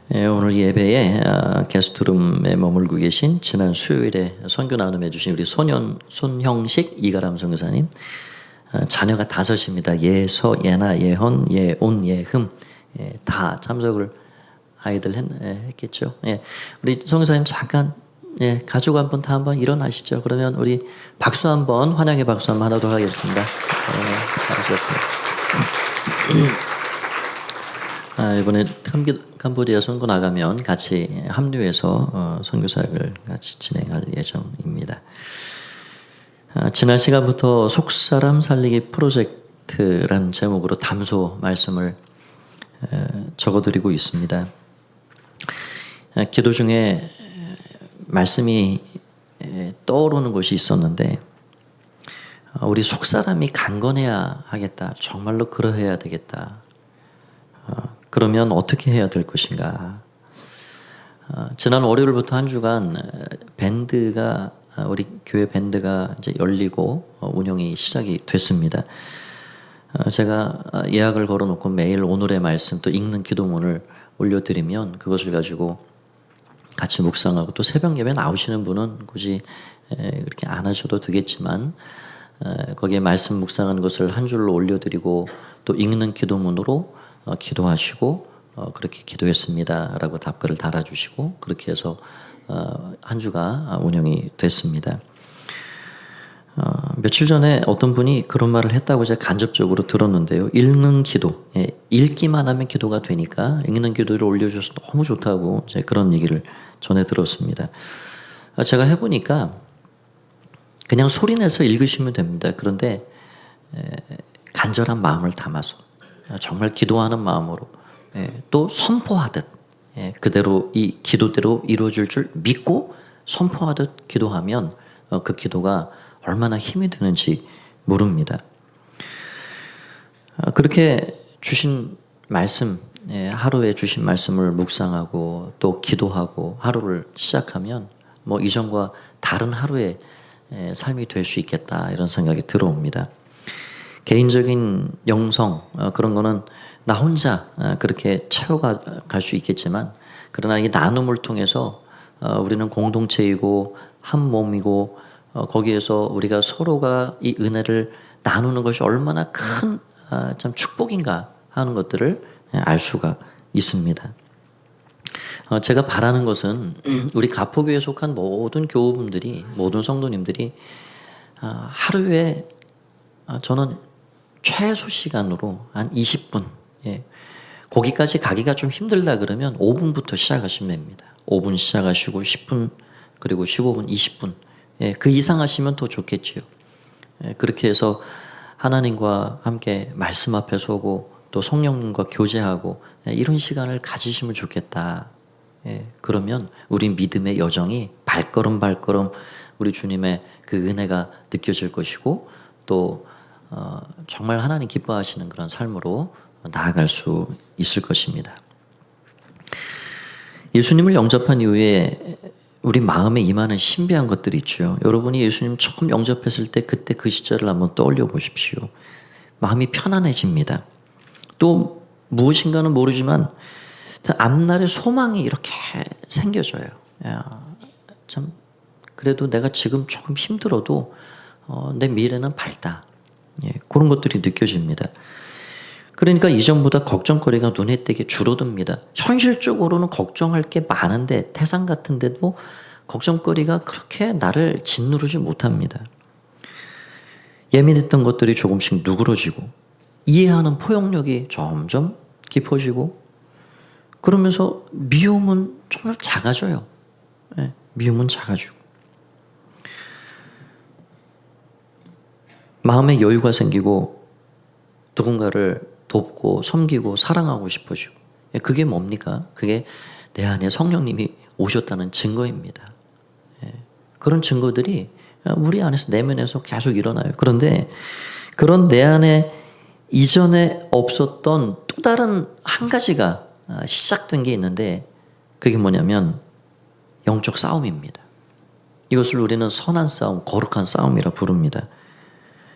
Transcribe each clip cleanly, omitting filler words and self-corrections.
오늘 예배에 게스트룸에 머물고 계신 지난 수요일에 선교 나눔해 주신 우리 손형식 이가람 선교사님, 자녀가 5입니다. 예서, 예나, 예헌, 예온, 예흠, 다 참석을 아이들 했겠죠. 우리 선교사님 잠깐 가지고 한번 일어나시죠. 그러면 우리 박수 한번, 환영의 박수 한번 하도록 하겠습니다. 잘하셨습니다. 이번에 캄보디아 선교 나가면 같이 합류해서 선교사역을 같이 진행할 예정입니다. 지난 시간부터 속사람 살리기 프로젝트라는 제목으로 담소 말씀을 적어드리고 있습니다. 기도 중에 말씀이 떠오르는 것이 있었는데, 우리 속사람이 강건해야 하겠다. 정말로 그러해야 되겠다. 그러면 어떻게 해야 될 것인가? 지난 월요일부터 한 주간 밴드가, 우리 교회 밴드가 이제 열리고 운영이 시작이 됐습니다. 제가 예약을 걸어놓고 매일 오늘의 말씀 또 읽는 기도문을 올려드리면 그것을 가지고 같이 묵상하고, 또 새벽 예배 나오시는 분은 굳이 그렇게 안 하셔도 되겠지만 거기에 말씀 묵상하는 것을 한 줄로 올려드리고 또 읽는 기도문으로 기도하시고 그렇게 기도했습니다 라고 답글을 달아주시고, 그렇게 해서 한 주가 운영이 됐습니다. 며칠 전에 어떤 분이 그런 말을 했다고 제가 간접적으로 들었는데요. 읽는 기도, 읽기만 하면 기도가 되니까 읽는 기도를 올려주셔서 너무 좋다고 제가 그런 얘기를 전해 들었습니다. 제가 해보니까 그냥 소리내서 읽으시면 됩니다. 그런데 간절한 마음을 담아서 정말 기도하는 마음으로, 또 선포하듯 그대로 이 기도대로 이루어질 줄 믿고 선포하듯 기도하면 그 기도가 얼마나 힘이 되는지 모릅니다. 그렇게 주신 말씀, 하루에 주신 말씀을 묵상하고 또 기도하고 하루를 시작하면 뭐 이전과 다른 하루의 삶이 될 수 있겠다, 이런 생각이 들어옵니다. 개인적인 영성, 그런 거는 나 혼자 그렇게 채워갈 수 있겠지만, 그러나 이 나눔을 통해서 우리는 공동체이고 한 몸이고, 거기에서 우리가 서로가 이 은혜를 나누는 것이 얼마나 큰 참 축복인가 하는 것들을 알 수가 있습니다. 제가 바라는 것은 우리 가포교회에 속한 모든 교우분들이, 모든 성도님들이 하루에 저는 최소 시간으로 한 20분, 거기까지 가기가 좀 힘들다 그러면 5분부터 시작하시면 됩니다. 5분 시작하시고 10분, 그리고 15분, 20분, 그 이상 하시면 더 좋겠지요. 그렇게 해서 하나님과 함께 말씀 앞에 서고 또 성령님과 교제하고 이런 시간을 가지시면 좋겠다. 그러면 우리 믿음의 여정이 발걸음 우리 주님의 그 은혜가 느껴질 것이고, 또 정말 하나님 기뻐하시는 그런 삶으로 나아갈 수 있을 것입니다. 예수님을 영접한 이후에 우리 마음에 임하는 신비한 것들이 있죠. 여러분이 예수님 처음 영접했을 때 그때 그 시절을 한번 떠올려 보십시오. 마음이 편안해집니다. 또 무엇인가는 모르지만 앞날에 소망이 이렇게 생겨져요. 참 그래도 내가 지금 조금 힘들어도 내 미래는 밝다. 그런 것들이 느껴집니다. 그러니까 이전보다 걱정거리가 눈에 띄게 줄어듭니다. 현실적으로는 걱정할 게 많은데, 태산 같은데도 걱정거리가 그렇게 나를 짓누르지 못합니다. 예민했던 것들이 조금씩 누그러지고, 이해하는 포용력이 점점 깊어지고, 그러면서 미움은 정말 작아져요. 미움은 작아지고, 마음에 여유가 생기고 누군가를 돕고 섬기고 사랑하고 싶어지고. 그게 뭡니까? 그게 내 안에 성령님이 오셨다는 증거입니다. 그런 증거들이 우리 안에서, 내면에서 계속 일어나요. 그런데 그런 내 안에 이전에 없었던 또 다른 한 가지가 시작된 게 있는데, 그게 뭐냐면 영적 싸움입니다. 이것을 우리는 선한 싸움, 거룩한 싸움이라 부릅니다.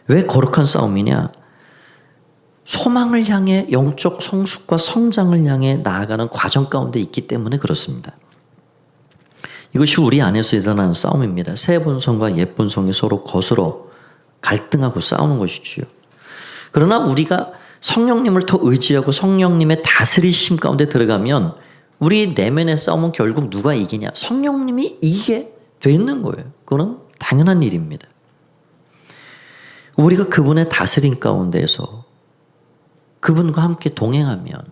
왜 거룩한 싸움이냐? 소망을 향해 영적 성숙과 성장을 향해 나아가는 과정 가운데 있기 때문에 그렇습니다. 이것이 우리 안에서 일어나는 싸움입니다. 새 본성과 옛 본성이 서로 거스러 갈등하고 싸우는 것이지요. 그러나 우리가 성령님을 더 의지하고 성령님의 다스리심 가운데 들어가면 우리 내면의 싸움은 결국 누가 이기냐? 성령님이 이기게 돼 있는 거예요. 그건 당연한 일입니다. 우리가 그분의 다스림 가운데서 그분과 함께 동행하면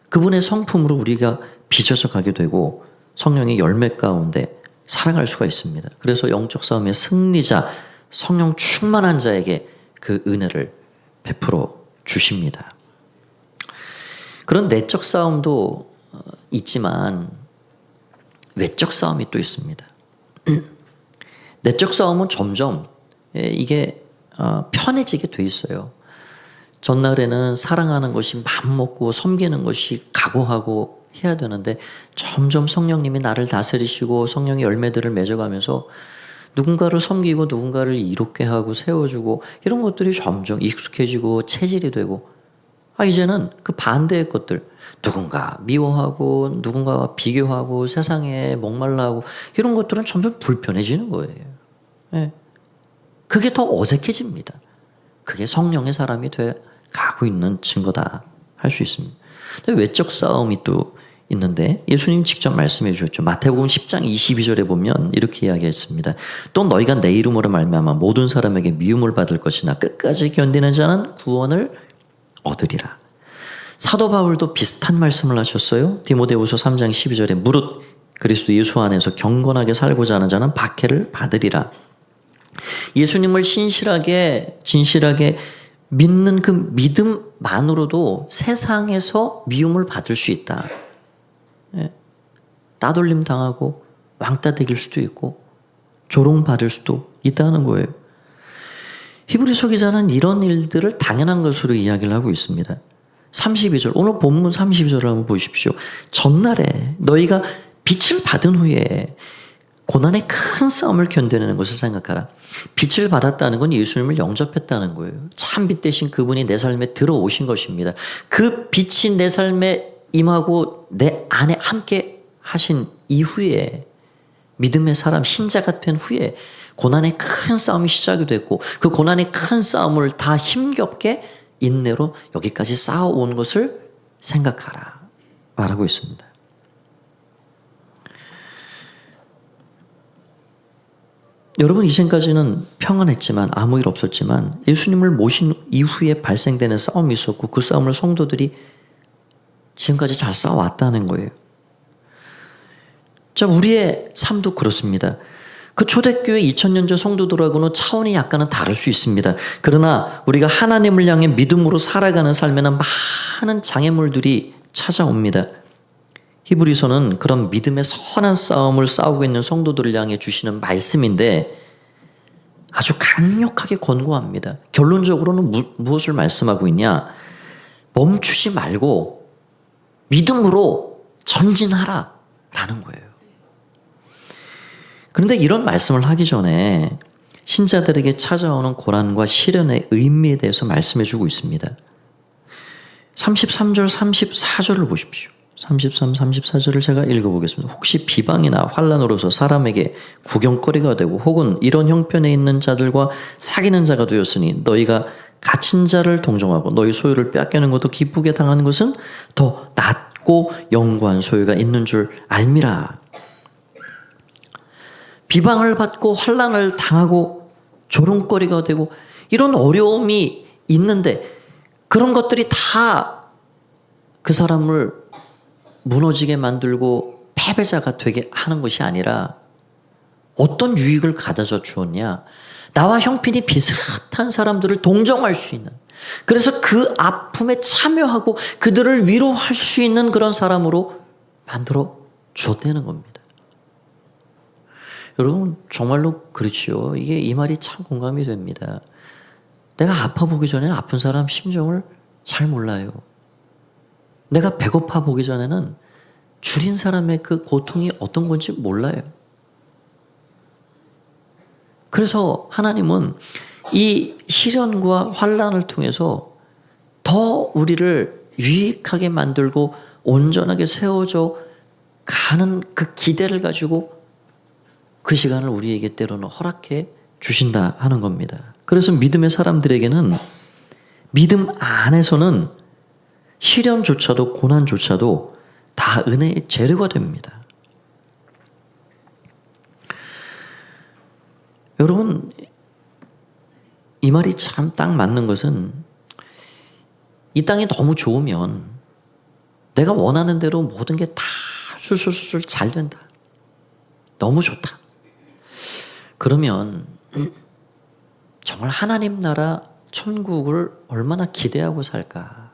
그분의 성품으로 우리가 빚어져 가게 되고 성령의 열매 가운데 살아갈 수가 있습니다. 그래서 영적 싸움의 승리자, 성령 충만한 자에게 그 은혜를 베풀어 주십니다. 그런 내적 싸움도 있지만 외적 싸움이 또 있습니다. 내적 싸움은 점점 이게 편해지게 돼 있어요. 전날에는 사랑하는 것이 맘먹고 섬기는 것이 각오하고 해야 되는데 점점 성령님이 나를 다스리시고 성령의 열매들을 맺어가면서 누군가를 섬기고 누군가를 이롭게 하고 세워주고 이런 것들이 점점 익숙해지고 체질이 되고 이제는 그 반대의 것들 누군가 미워하고 누군가와 비교하고 세상에 목말라하고 이런 것들은 점점 불편해지는 거예요. 네. 그게 더 어색해집니다. 그게 성령의 사람이 돼 가고 있는 증거다 할 수 있습니다. 근데 외적 싸움이 또 있는데 예수님 직접 말씀해 주셨죠. 마태복음 10장 22절에 보면 이렇게 이야기했습니다. 또 너희가 내 이름으로 말미암아 모든 사람에게 미움을 받을 것이나 끝까지 견디는 자는 구원을 얻으리라. 사도 바울도 비슷한 말씀을 하셨어요. 디모데후서 3장 12절에 무릇 그리스도 예수 안에서 경건하게 살고자 하는 자는 박해를 받으리라. 예수님을 진실하게 믿는 그 믿음만으로도 세상에서 미움을 받을 수 있다. 따돌림 당하고 왕따 되길 수도 있고 조롱받을 수도 있다는 거예요. 히브리서 기자는 이런 일들을 당연한 것으로 이야기를 하고 있습니다. 32절, 오늘 본문 32절을 한번 보십시오. 전날에 너희가 빛을 받은 후에 고난의 큰 싸움을 견뎌내는 것을 생각하라. 빛을 받았다는 건 예수님을 영접했다는 거예요. 참 빛 대신 그분이 내 삶에 들어오신 것입니다. 그 빛이 내 삶에 임하고 내 안에 함께 하신 이후에 믿음의 사람, 신자가 된 후에 고난의 큰 싸움이 시작이 됐고 그 고난의 큰 싸움을 다 힘겹게 인내로 여기까지 쌓아온 것을 생각하라 말하고 있습니다. 여러분 이전까지는 평안했지만 아무 일 없었지만 예수님을 모신 이후에 발생되는 싸움이 있었고 그 싸움을 성도들이 지금까지 잘 싸워왔다는 거예요. 자, 우리의 삶도 그렇습니다. 그 초대교회 2000년 전 성도들하고는 차원이 약간은 다를 수 있습니다. 그러나 우리가 하나님을 향해 믿음으로 살아가는 삶에는 많은 장애물들이 찾아옵니다. 히브리서는 그런 믿음의 선한 싸움을 싸우고 있는 성도들을 향해 주시는 말씀인데 아주 강력하게 권고합니다. 결론적으로는 무엇을 말씀하고 있냐? 멈추지 말고 믿음으로 전진하라 라는 거예요. 그런데 이런 말씀을 하기 전에 신자들에게 찾아오는 고난과 시련의 의미에 대해서 말씀해 주고 있습니다. 33절, 34절을 보십시오. 33, 34절을 제가 읽어보겠습니다. 혹시 비방이나 환난으로서 사람에게 구경거리가 되고 혹은 이런 형편에 있는 자들과 사귀는 자가 되었으니 너희가 갇힌 자를 동정하고 너희 소유를 빼앗기는 것도 기쁘게 당하는 것은 더 낫고 영구한 소유가 있는 줄 알미라. 비방을 받고 환난을 당하고 조롱거리가 되고 이런 어려움이 있는데 그런 것들이 다 그 사람을 무너지게 만들고 패배자가 되게 하는 것이 아니라 어떤 유익을 가져다 주었냐? 나와 형편이 비슷한 사람들을 동정할 수 있는, 그래서 그 아픔에 참여하고 그들을 위로할 수 있는 그런 사람으로 만들어 주었다는 겁니다. 여러분 정말로 그렇지요. 이게 이 말이 참 공감이 됩니다. 내가 아파 보기 전에는 아픈 사람 심정을 잘 몰라요. 내가 배고파 보기 전에는 줄인 사람의 그 고통이 어떤 건지 몰라요. 그래서 하나님은 이 시련과 환난을 통해서 더 우리를 유익하게 만들고 온전하게 세워져 가는 그 기대를 가지고 그 시간을 우리에게 때로는 허락해 주신다 하는 겁니다. 그래서 믿음의 사람들에게는 믿음 안에서는 시련조차도 고난조차도 다 은혜의 재료가 됩니다. 여러분, 이 말이 참 딱 맞는 것은 이 땅이 너무 좋으면 내가 원하는 대로 모든 게 다 술술술술 잘 된다. 너무 좋다. 그러면 정말 하나님 나라 천국을 얼마나 기대하고 살까.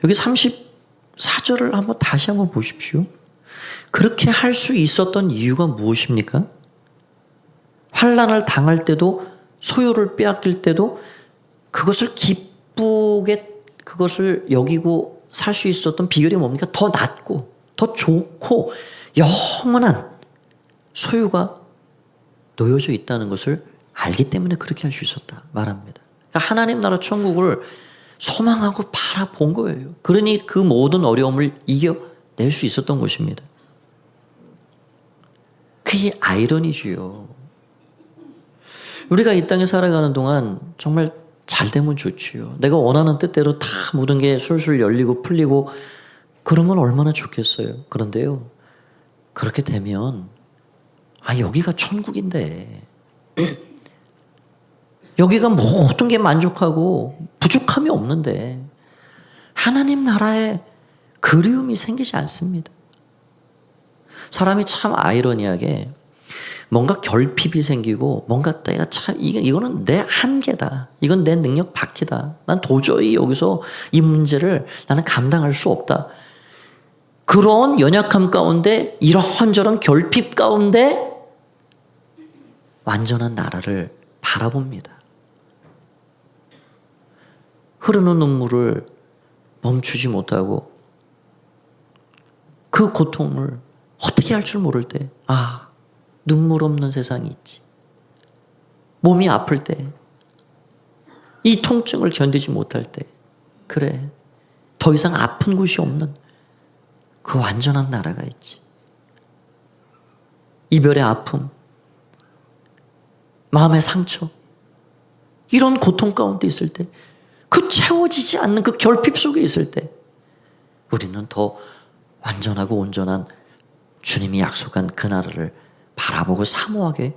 여기 34절을 한번 다시 한번 보십시오. 그렇게 할 수 있었던 이유가 무엇입니까? 환난을 당할 때도 소유를 빼앗길 때도 그것을 기쁘게 그것을 여기고 살 수 있었던 비결이 뭡니까? 더 낫고 더 좋고 영원한 소유가 놓여져 있다는 것을 알기 때문에 그렇게 할 수 있었다 말합니다. 그러니까 하나님 나라 천국을 소망하고 바라본 거예요. 그러니 그 모든 어려움을 이겨낼 수 있었던 것입니다. 그게 아이러니지요. 우리가 이 땅에 살아가는 동안 정말 잘 되면 좋지요. 내가 원하는 뜻대로 다 모든 게 술술 열리고 풀리고 그러면 얼마나 좋겠어요. 그런데요, 그렇게 되면 여기가 천국인데 여기가 모든 게 만족하고 부족함이 없는데 하나님 나라에 그리움이 생기지 않습니다. 사람이 참 아이러니하게 뭔가 결핍이 생기고 뭔가 내가 참 이거는 내 한계다. 이건 내 능력 밖이다. 난 도저히 여기서 이 문제를 나는 감당할 수 없다. 그런 연약함 가운데 이런저런 결핍 가운데 완전한 나라를 바라봅니다. 흐르는 눈물을 멈추지 못하고 그 고통을 어떻게 할 줄 모를 때 눈물 없는 세상이 있지. 몸이 아플 때, 이 통증을 견디지 못할 때, 그래, 더 이상 아픈 곳이 없는 그 완전한 나라가 있지. 이별의 아픔, 마음의 상처, 이런 고통 가운데 있을 때, 그 채워지지 않는 그 결핍 속에 있을 때, 우리는 더 완전하고 온전한 주님이 약속한 그 나라를 바라보고 사모하게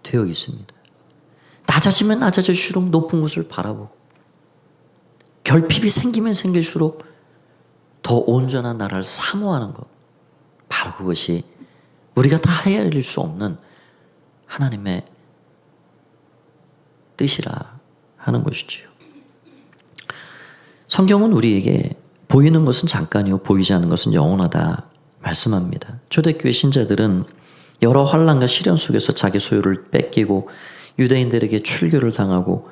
되어 있습니다. 낮아지면 낮아질수록 높은 곳을 바라보고 결핍이 생기면 생길수록 더 온전한 나라를 사모하는 것, 바로 그것이 우리가 다 헤아릴 수 없는 하나님의 뜻이라 하는 것이지요. 성경은 우리에게 보이는 것은 잠깐이요 보이지 않는 것은 영원하다 말씀합니다. 초대교회 신자들은 여러 환난과 시련 속에서 자기 소유를 뺏기고 유대인들에게 출교를 당하고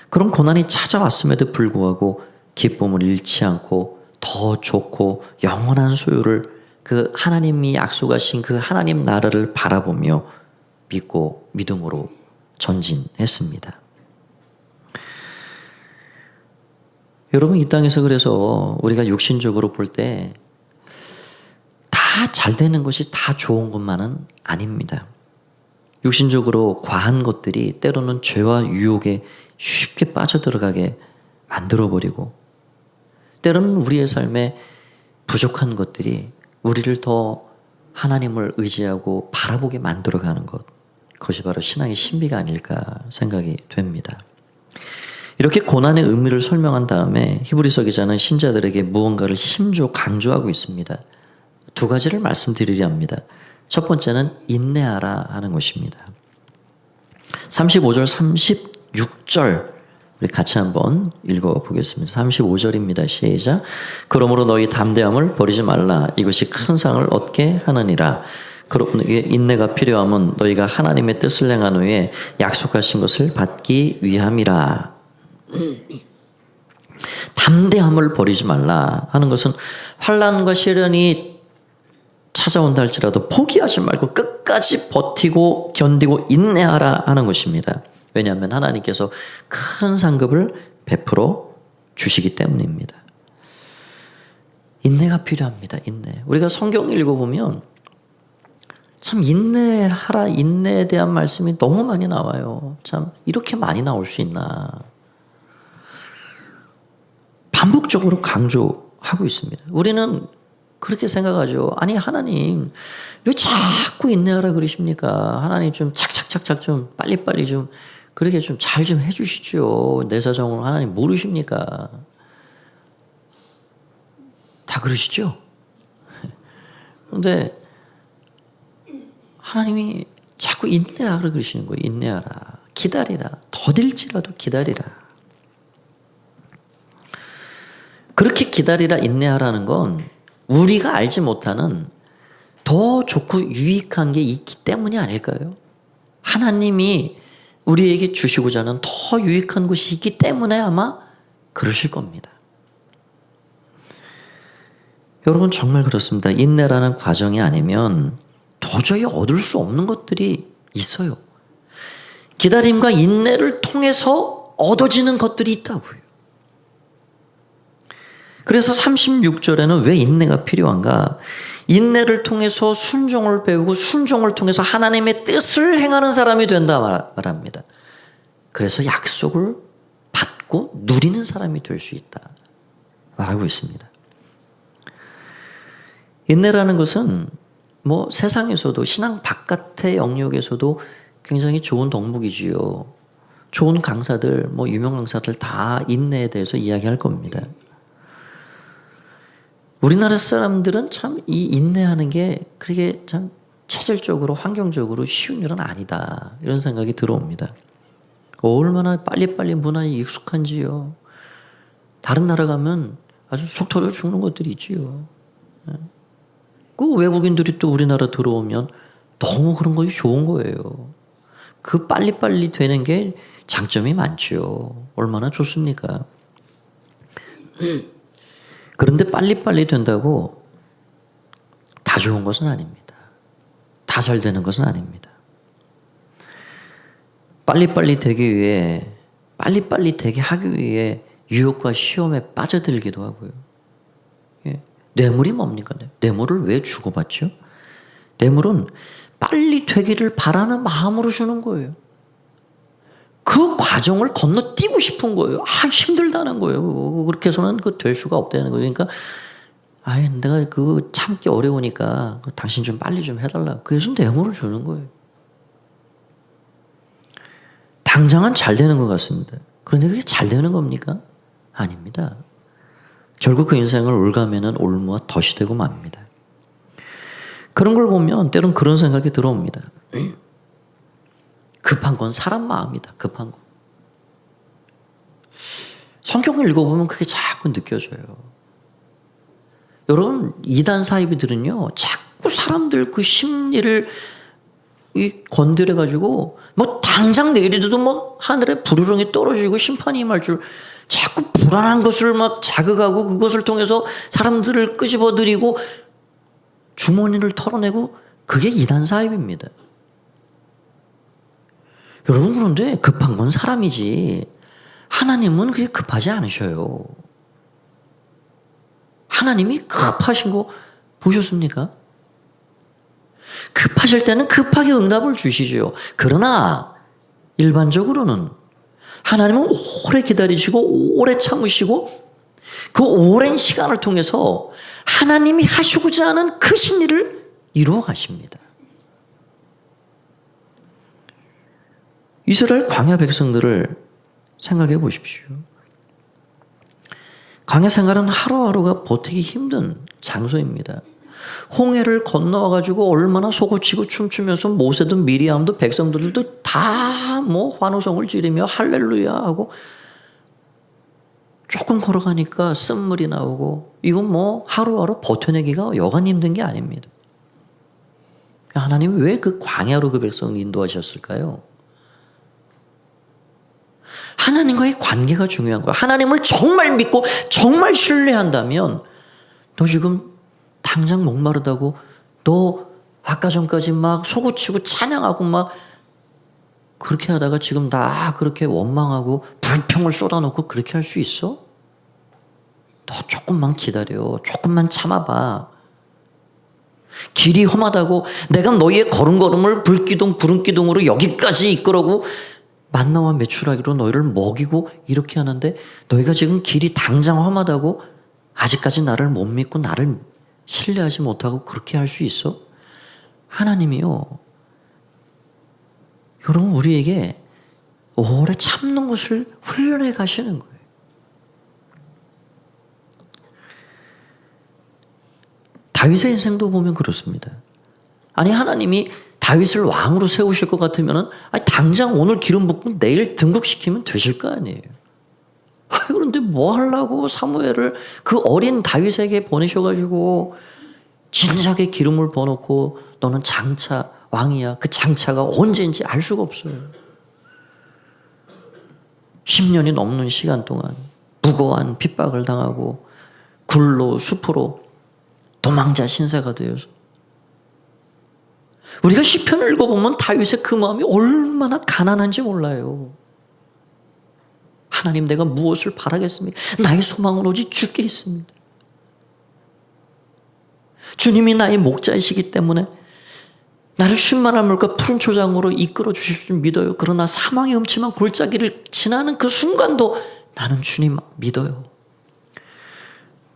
그런 고난이 찾아왔음에도 불구하고 기쁨을 잃지 않고 더 좋고 영원한 소유를 그 하나님이 약속하신 그 하나님 나라를 바라보며 믿고 믿음으로 전진했습니다. 여러분, 이 땅에서 그래서 우리가 육신적으로 볼 때 다 잘 되는 것이 다 좋은 것만은 아닙니다. 육신적으로 과한 것들이 때로는 죄와 유혹에 쉽게 빠져들어가게 만들어버리고 때로는 우리의 삶에 부족한 것들이 우리를 더 하나님을 의지하고 바라보게 만들어가는 것, 그것이 바로 신앙의 신비가 아닐까 생각이 됩니다. 이렇게 고난의 의미를 설명한 다음에 히브리서 기자는 신자들에게 무언가를 힘줘 강조하고 있습니다. 두 가지를 말씀드리려 합니다. 첫 번째는 인내하라 하는 것입니다. 35절, 36절 우리 같이 한번 읽어보겠습니다. 35절입니다. 시작. 그러므로 너희 담대함을 버리지 말라. 이것이 큰 상을 얻게 하느니라. 그러므로 인내가 필요함은 너희가 하나님의 뜻을 행한 후에 약속하신 것을 받기 위함이라. 담대함을 버리지 말라 하는 것은 환난과 시련이 찾아온다 할지라도 포기하지 말고 끝까지 버티고 견디고 인내하라 하는 것입니다. 왜냐하면 하나님께서 큰 상급을 베풀어 주시기 때문입니다. 인내가 필요합니다. 인내. 우리가 성경 읽어보면 참 인내하라, 인내에 대한 말씀이 너무 많이 나와요. 참 이렇게 많이 나올 수 있나. 반복적으로 강조하고 있습니다. 우리는 그렇게 생각하죠. 아니 하나님 왜 자꾸 인내하라 그러십니까? 하나님 좀 착착착착 좀 빨리빨리 좀 그렇게 좀 잘 좀 해주시죠. 내 사정을 하나님 모르십니까? 다 그러시죠? 그런데 하나님이 자꾸 인내하라 그러시는 거예요. 인내하라. 기다리라. 더딜지라도 기다리라. 그렇게 기다리라 인내하라는 건 우리가 알지 못하는 더 좋고 유익한 게 있기 때문이 아닐까요? 하나님이 우리에게 주시고자 하는 더 유익한 것이 있기 때문에 아마 그러실 겁니다. 여러분 정말 그렇습니다. 인내라는 과정이 아니면 도저히 얻을 수 없는 것들이 있어요. 기다림과 인내를 통해서 얻어지는 것들이 있다고요. 그래서 36절에는 왜 인내가 필요한가? 인내를 통해서 순종을 배우고 순종을 통해서 하나님의 뜻을 행하는 사람이 된다 말합니다. 그래서 약속을 받고 누리는 사람이 될 수 있다 말하고 있습니다. 인내라는 것은 뭐 세상에서도 신앙 바깥의 영역에서도 굉장히 좋은 덕목이지요. 좋은 강사들, 뭐 유명 강사들 다 인내에 대해서 이야기할 겁니다. 우리나라 사람들은 참 이 인내하는 게 그렇게 참 체질적으로 환경적으로 쉬운 일은 아니다 이런 생각이 들어옵니다. 얼마나 빨리빨리 문화에 익숙한지요. 다른 나라 가면 아주 속 터져 죽는 것들이 있지요. 그 외국인들이 또 우리나라 들어오면 너무 그런 것이 좋은 거예요. 그 빨리빨리 되는 게 장점이 많지요. 얼마나 좋습니까? 그런데 빨리빨리 된다고 다 좋은 것은 아닙니다. 다 잘 되는 것은 아닙니다. 빨리빨리 되기 위해, 빨리빨리 되게 하기 위해 유혹과 시험에 빠져들기도 하고요. 예. 뇌물이 뭡니까? 뇌물을 왜 주고받죠? 뇌물은 빨리 되기를 바라는 마음으로 주는 거예요. 그 과정을 건너뛰고 싶은 거예요. 힘들다는 거예요. 그렇게 해서는 될 수가 없다는 거예요. 그러니까, 내가 그거 참기 어려우니까 당신 좀 빨리 좀 해달라. 그래서 뇌물을 주는 거예요. 당장은 잘 되는 것 같습니다. 그런데 그게 잘 되는 겁니까? 아닙니다. 결국 그 인생을 올가매는 올무와 덫이 되고 맙니다. 그런 걸 보면 때론 그런 생각이 들어옵니다. 급한 건 사람 마음이다. 급한 건. 성경을 읽어보면 그게 자꾸 느껴져요. 여러분 이단 사이비들은요 자꾸 사람들 그 심리를 건드려가지고 뭐 당장 내일에도 뭐 하늘에 불우렁이 떨어지고 심판이 임할 줄 자꾸 불안한 것을 막 자극하고 그것을 통해서 사람들을 끄집어들이고 주머니를 털어내고 그게 이단 사입입니다. 여러분 그런데 급한 건 사람이지 하나님은 그게 급하지 않으셔요. 하나님이 급하신 거 보셨습니까? 급하실 때는 급하게 응답을 주시죠. 그러나 일반적으로는 하나님은 오래 기다리시고 오래 참으시고 그 오랜 시간을 통해서 하나님이 하시고자 하는 그 심리를 이루어 가십니다. 이스라엘 광야 백성들을 생각해 보십시오. 광야 생활은 하루하루가 버티기 힘든 장소입니다. 홍해를 건너와가지고 얼마나 소고치고 춤추면서 모세도 미리암도 백성들도 다 뭐 환호성을 지르며 할렐루야 하고 조금 걸어가니까 쓴물이 나오고 이건 뭐 하루하루 버텨내기가 여간 힘든 게 아닙니다. 하나님이 왜 그 광야로 그 백성을 인도하셨을까요? 하나님과의 관계가 중요한 거야. 하나님을 정말 믿고 정말 신뢰한다면 너 지금 당장 목마르다고 너 아까 전까지 막 소고치고 찬양하고 막 그렇게 하다가 지금 나 그렇게 원망하고 불평을 쏟아놓고 그렇게 할 수 있어? 너 조금만 기다려. 조금만 참아봐. 길이 험하다고 내가 너희의 걸음걸음을 불기둥 구름기둥으로 여기까지 이끌어고 만나와 메추라기로 너희를 먹이고 이렇게 하는데 너희가 지금 길이 당장 험하다고 아직까지 나를 못 믿고 나를 신뢰하지 못하고 그렇게 할 수 있어? 하나님이요. 여러분 우리에게 오래 참는 것을 훈련해 가시는 거예요. 다윗의 인생도 보면 그렇습니다. 아니 하나님이 다윗을 왕으로 세우실 것 같으면 당장 오늘 기름 붓고 내일 등극시키면 되실 거 아니에요. 그런데 뭐 하려고 사무엘을 그 어린 다윗에게 보내셔가지고 진작에 기름을 부어놓고 너는 장차 왕이야. 그 장차가 언제인지 알 수가 없어요. 10년이 넘는 시간 동안 무고한 핍박을 당하고 굴로 숲으로 도망자 신세가 되어서 우리가 시편을 읽어보면 다윗의 그 마음이 얼마나 가난한지 몰라요. 하나님 내가 무엇을 바라겠습니까? 나의 소망은 오직 주께 있습니다. 주님이 나의 목자이시기 때문에 나를 쉰만한 물과 푸른 초장으로 이끌어 주실 줄 믿어요. 그러나 사망의 음침한 골짜기를 지나는 그 순간도 나는 주님 믿어요.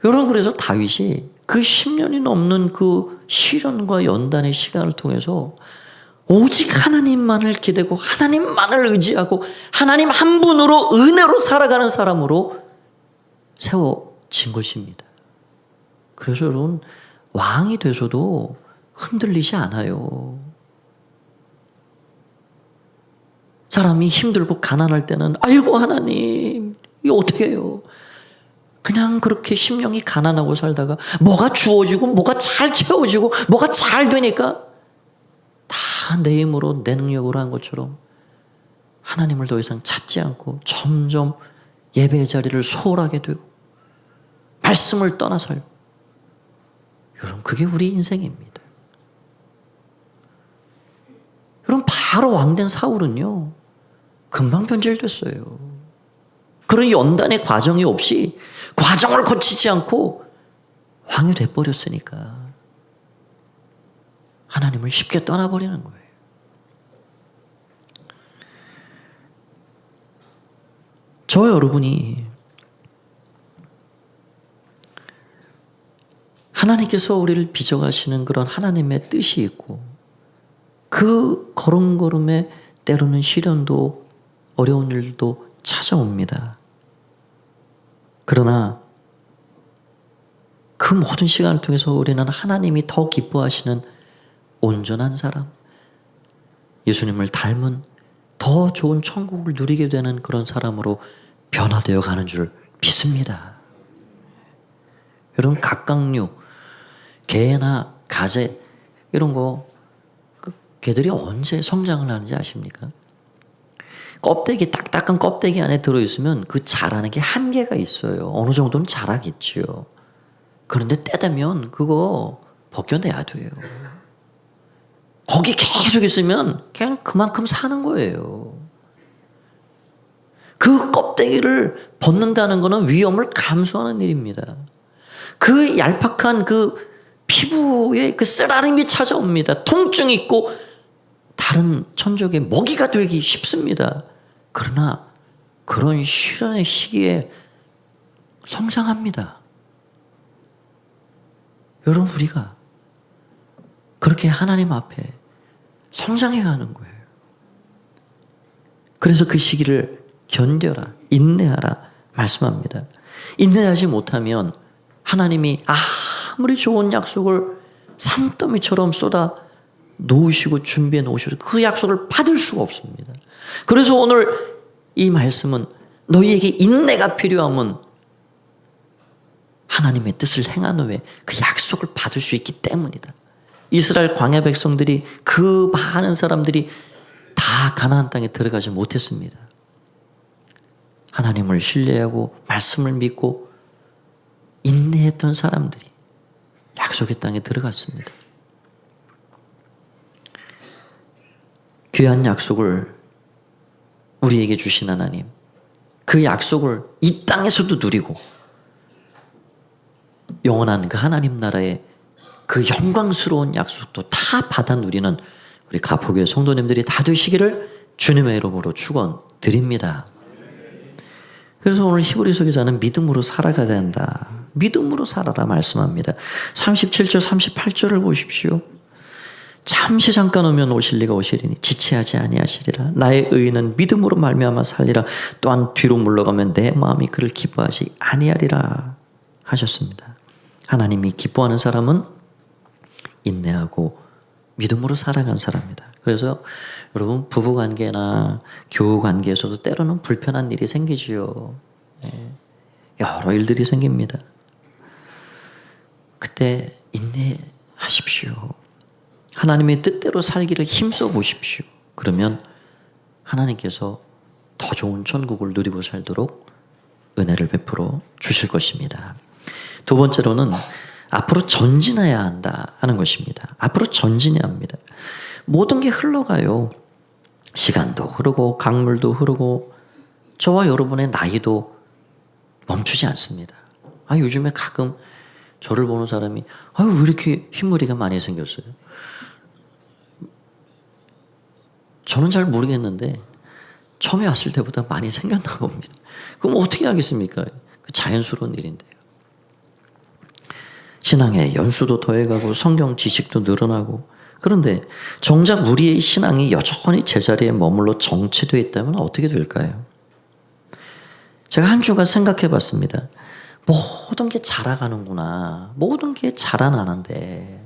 여러분 그래서 다윗이 그 10년이 넘는 그 시련과 연단의 시간을 통해서 오직 하나님만을 기대고 하나님만을 의지하고 하나님 한 분으로 은혜로 살아가는 사람으로 세워진 것입니다. 그래서 여러분 왕이 돼서도 흔들리지 않아요. 사람이 힘들고 가난할 때는 아이고 하나님 이거 어떻게 해요? 그냥 그렇게 심령이 가난하고 살다가 뭐가 주어지고 뭐가 잘 채워지고 뭐가 잘 되니까 다 내 힘으로 내 능력으로 한 것처럼 하나님을 더 이상 찾지 않고 점점 예배의 자리를 소홀하게 되고 말씀을 떠나 살고 여러분 그게 우리 인생입니다. 여러분 바로 왕된 사울은요 금방 변질됐어요. 그런 연단의 과정이 없이 과정을 거치지 않고 왕이 돼버렸으니까 하나님을 쉽게 떠나버리는 거예요. 저 여러분이 하나님께서 우리를 빚어가시는 그런 하나님의 뜻이 있고 그 걸음걸음에 때로는 시련도 어려운 일도 찾아옵니다. 그러나 그 모든 시간을 통해서 우리는 하나님이 더 기뻐하시는 온전한 사람, 예수님을 닮은 더 좋은 천국을 누리게 되는 그런 사람으로 변화되어 가는 줄 믿습니다. 여러분 각각류, 개나 가재 이런 거 개들이 언제 성장을 하는지 아십니까? 껍데기 딱딱한 껍데기 안에 들어있으면 그 자라는 게 한계가 있어요. 어느 정도는 자라겠죠. 그런데 때 되면 그거 벗겨내야 돼요. 거기 계속 있으면 그냥 그만큼 사는 거예요. 그 껍데기를 벗는다는 것은 위험을 감수하는 일입니다. 그 얄팍한 그 피부에 그 쓰라림이 찾아옵니다. 통증이 있고 다른 천적의 먹이가 되기 쉽습니다. 그러나 그런 시련의 시기에 성장합니다. 여러분 우리가 그렇게 하나님 앞에 성장해 가는 거예요. 그래서 그 시기를 견뎌라, 인내하라 말씀합니다. 인내하지 못하면 하나님이 아무리 좋은 약속을 산더미처럼 쏟아 놓으시고 준비해 놓으셔도 그 약속을 받을 수가 없습니다. 그래서 오늘 이 말씀은 너희에게 인내가 필요하면 하나님의 뜻을 행한 후에 그 약속을 받을 수 있기 때문이다. 이스라엘 광야 백성들이 그 많은 사람들이 다 가나안 땅에 들어가지 못했습니다. 하나님을 신뢰하고 말씀을 믿고 인내했던 사람들이 약속의 땅에 들어갔습니다. 귀한 약속을 우리에게 주신 하나님, 그 약속을 이 땅에서도 누리고 영원한 그 하나님 나라의 그 영광스러운 약속도 다 받아 누리는 우리 가포교회 성도님들이 다 되시기를 주님의 이름으로 축원드립니다. 그래서 오늘 히브리서 기자는 믿음으로 살아가야 된다. 믿음으로 살아라 말씀합니다. 37절 38절을 보십시오. 잠시 잠깐 오면 오실 리가 오시리니 지체하지 아니하시리라. 나의 의인은 믿음으로 말미암아 살리라. 또한 뒤로 물러가면 내 마음이 그를 기뻐하지 아니하리라 하셨습니다. 하나님이 기뻐하는 사람은 인내하고 믿음으로 살아간 사람입니다. 그래서 여러분 부부관계나 교우관계에서도 때로는 불편한 일이 생기지요. 여러 일들이 생깁니다. 그때 인내하십시오. 하나님의 뜻대로 살기를 힘써 보십시오. 그러면 하나님께서 더 좋은 천국을 누리고 살도록 은혜를 베풀어 주실 것입니다. 두 번째로는 앞으로 전진해야 한다 하는 것입니다. 앞으로 전진해야 합니다. 모든 게 흘러가요. 시간도 흐르고 강물도 흐르고 저와 여러분의 나이도 멈추지 않습니다. 요즘에 가끔 저를 보는 사람이 왜 이렇게 흰머리가 많이 생겼어요? 저는 잘 모르겠는데 처음에 왔을 때보다 많이 생겼나 봅니다. 그럼 어떻게 하겠습니까? 그 자연스러운 일인데요. 신앙의 연수도 더해가고 성경 지식도 늘어나고 그런데 정작 우리의 신앙이 여전히 제자리에 머물러 정체되어 있다면 어떻게 될까요? 제가 한 주간 생각해 봤습니다. 모든 게 자라가는구나. 모든 게 자라나는데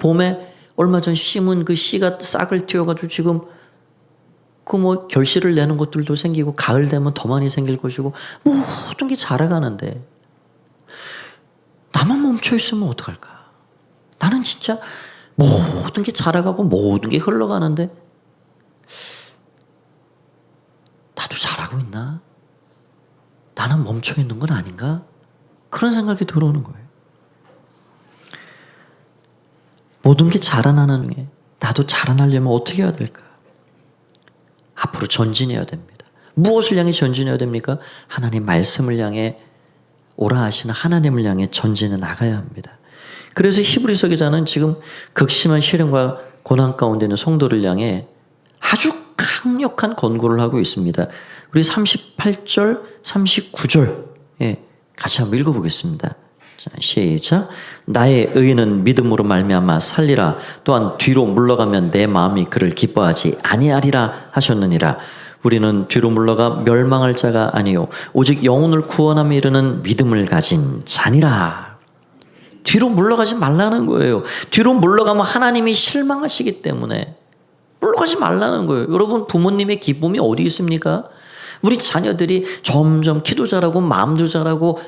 봄에 얼마 전 심은 그 씨가 싹을 틔워가지고 지금 결실을 내는 것들도 생기고 가을 되면 더 많이 생길 것이고 모든 게 자라가는데 나만 멈춰 있으면 어떡할까? 나는 진짜 모든 게 자라가고 모든 게 흘러가는데 나도 잘하고 있나? 나는 멈춰 있는 건 아닌가? 그런 생각이 들어오는 거예요. 모든 게 자라나는 게 나도 자라나려면 어떻게 해야 될까? 앞으로 전진해야 됩니다. 무엇을 향해 전진해야 됩니까? 하나님 말씀을 향해 오라 하시는 하나님을 향해 전진해 나가야 합니다. 그래서 히브리서 기자는 지금 극심한 시련과 고난 가운데 있는 성도를 향해 아주 강력한 권고를 하고 있습니다. 우리 38절, 39절 같이 한번 읽어보겠습니다. 자, 시작. 나의 의인은 믿음으로 말미암아 살리라. 또한 뒤로 물러가면 내 마음이 그를 기뻐하지 아니하리라 하셨느니라. 우리는 뒤로 물러가 멸망할 자가 아니요 오직 영혼을 구원함에 이르는 믿음을 가진 자니라. 뒤로 물러가지 말라는 거예요. 뒤로 물러가면 하나님이 실망하시기 때문에 물러가지 말라는 거예요. 여러분 부모님의 기쁨이 어디 있습니까? 우리 자녀들이 점점 키도 자라고 마음도 자라고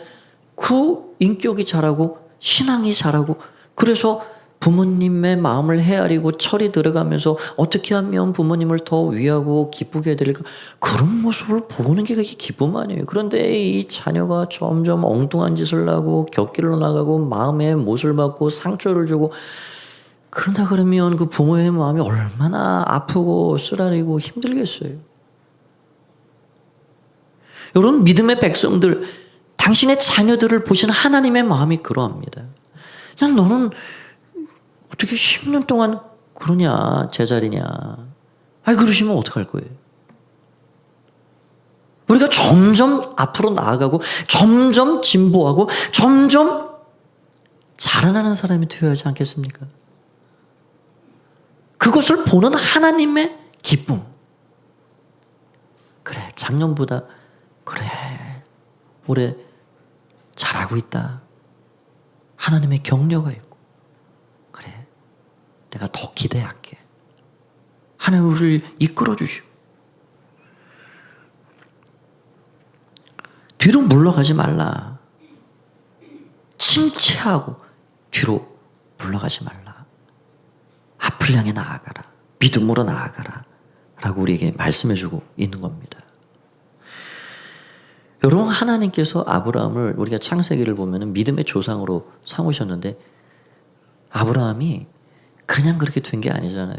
그 인격이 자라고 신앙이 자라고 그래서 부모님의 마음을 헤아리고 철이 들어가면서 어떻게 하면 부모님을 더 위하고 기쁘게 해드릴까 그런 모습을 보는 게 그게 기쁨 아니에요. 그런데 이 자녀가 점점 엉뚱한 짓을 하고 곁길로 나가고 마음에 못을 받고 상처를 주고 그런다 그러면 그 부모의 마음이 얼마나 아프고 쓰라리고 힘들겠어요. 여러분 믿음의 백성들 당신의 자녀들을 보시는 하나님의 마음이 그러합니다. 그냥 너는 어떻게 10년 동안 그러냐 제자리냐 그러시면 어떡할 거예요? 우리가 점점 앞으로 나아가고 점점 진보하고 점점 자라나는 사람이 되어야 하지 않겠습니까? 그것을 보는 하나님의 기쁨. 그래 작년보다 그래 올해 잘하고 있다. 하나님의 격려가 있고 그래 내가 더 기대할게. 하나님 우리를 이끌어 주시고 뒤로 물러가지 말라. 침체하고 뒤로 물러가지 말라. 앞을 향해 나아가라. 믿음으로 나아가라 라고 우리에게 말씀해 주고 있는 겁니다. 여러분 하나님께서 아브라함을 우리가 창세기를 보면 믿음의 조상으로 삼으셨는데 아브라함이 그냥 그렇게 된 게 아니잖아요.